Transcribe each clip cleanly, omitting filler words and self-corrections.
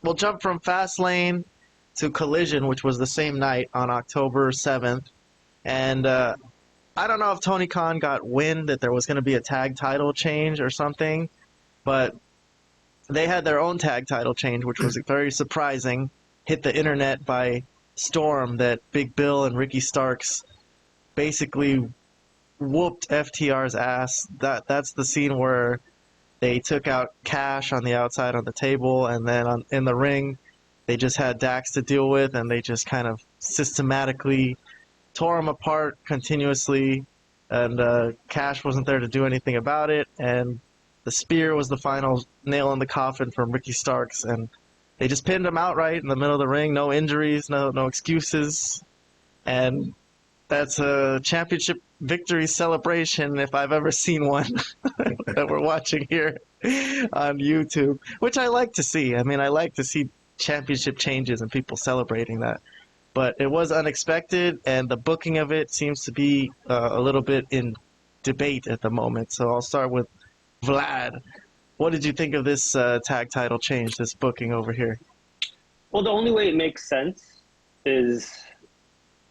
we'll jump from Fastlane to Collision, which was the same night on October 7th. And I don't know if Tony Khan got wind that there was going to be a tag title change or something, but they had their own tag title change, which was very surprising. Hit the internet by storm that Big Bill and Ricky Starks basically whooped FTR's ass. That's the scene where they took out Cash on the outside on the table, and then in the ring, they just had Dax to deal with, and they just kind of systematically tore him apart continuously, and Cash wasn't there to do anything about it, and the spear was the final nail in the coffin from Ricky Starks, and they just pinned him outright in the middle of the ring. No injuries, no excuses, and that's a championship victory celebration if I've ever seen one that we're watching here on YouTube, which I like to see. I mean, I like to see championship changes and people celebrating that. But it was unexpected, and the booking of it seems to be a little bit in debate at the moment. So I'll start with Vlad. What did you think of this tag title change, this booking over here? Well, the only way it makes sense is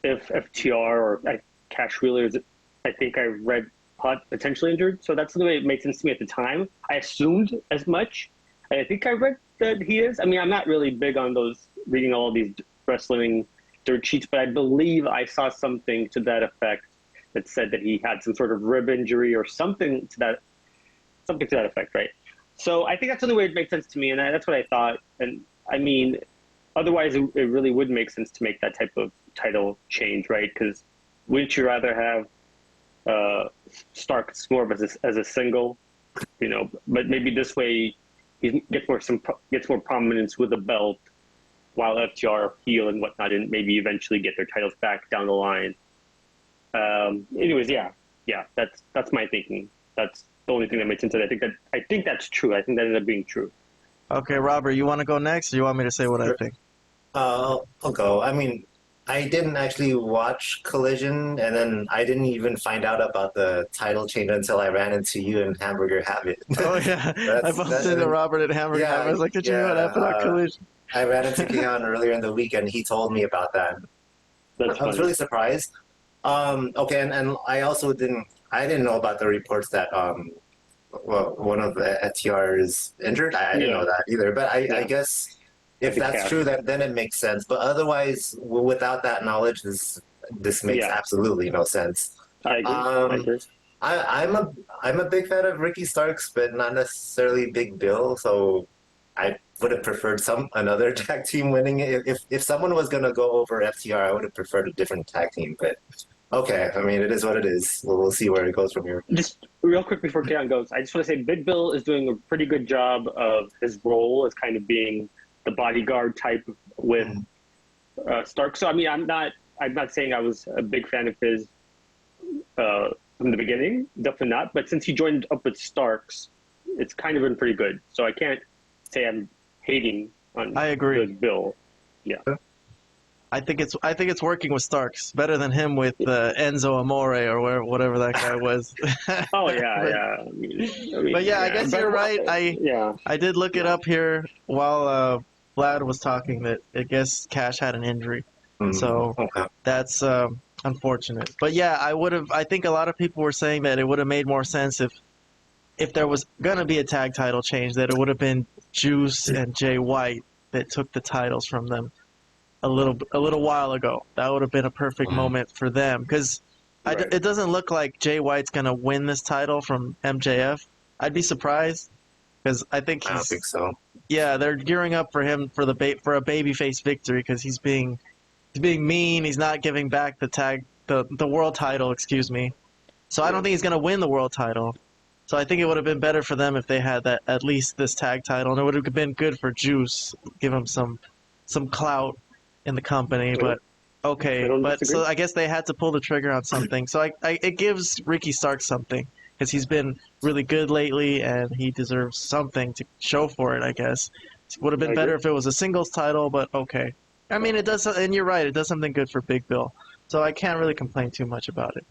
if FTR or Cash Wheeler is, I think I read, potentially injured. So that's the way it made sense to me at the time. I assumed as much. I think I read that he is. I mean, I'm not really big on those, reading all these wrestling dirt sheets, but I believe I saw something to that effect that said that he had some sort of rib injury or something to that effect, right? So I think that's the only way it makes sense to me, and that's what I thought. And I mean, otherwise it really would make sense to make that type of title change, right? Because wouldn't you rather have Stark more of as a single, you know? But maybe this way he gets more prominence with the belt, while FTR heel and whatnot, and maybe eventually get their titles back down the line. Anyways, yeah, that's my thinking. That's the only thing that makes sense. I think that's true. I think that ended up being true. Okay, Robert, you want to go next, or you want me to say what I think? I'll go. I mean, I didn't actually watch Collision, and then I didn't even find out about the title change until I ran into you in Hamburger Habit. Oh, yeah. I bumped into Robert at Hamburger Habit. I was like, did you know what happened on Collision? I ran into Keon earlier in the week, and he told me about that. I was really surprised. Okay, and I also didn't know about the reports that one of the FTR is injured. I didn't know that either. But I guess if that's true, then it makes sense. But otherwise, without that knowledge, this makes absolutely no sense. I agree. I'm a big fan of Ricky Starks, but not necessarily Big Bill. So I would have preferred another tag team winning. If someone was going to go over FTR, I would have preferred a different tag team. But okay, I mean, it is what it is. We'll see where it goes from here. Just real quick before Keon goes, I just want to say Big Bill is doing a pretty good job of his role as kind of being the bodyguard type with Stark. So I mean, I'm not saying I was a big fan of his from the beginning, definitely not. But since he joined up with Starks, it's kind of been pretty good. So I can't say I'm hating on I agree. Bill. Yeah. I think it's working with Starks better than him with Enzo Amore or whatever that guy was. Oh yeah, but yeah, I guess you're right. I did look it up here while Vlad was talking that I guess Cash had an injury, so that's unfortunate. But yeah, I think a lot of people were saying that it would have made more sense if there was gonna be a tag title change, that it would have been Juice and Jay White that took the titles from them a little while ago. That would have been a perfect moment for them, because it doesn't look like Jay White's gonna win this title from MJF. I'd be surprised, because I don't think so. Yeah, they're gearing up for him for a babyface victory, because he's being mean. He's not giving back the world title. Excuse me. So I don't think he's gonna win the world title. So I think it would have been better for them if they had that, at least this tag title, and it would have been good for Juice, give him some clout in the company. But okay, so I guess they had to pull the trigger on something. So it gives Ricky Starks something, because he's been really good lately, and he deserves something to show for it. I guess it would have been better if it was a singles title, but okay. I mean, it does, and you're right, it does something good for Big Bill. So I can't really complain too much about it.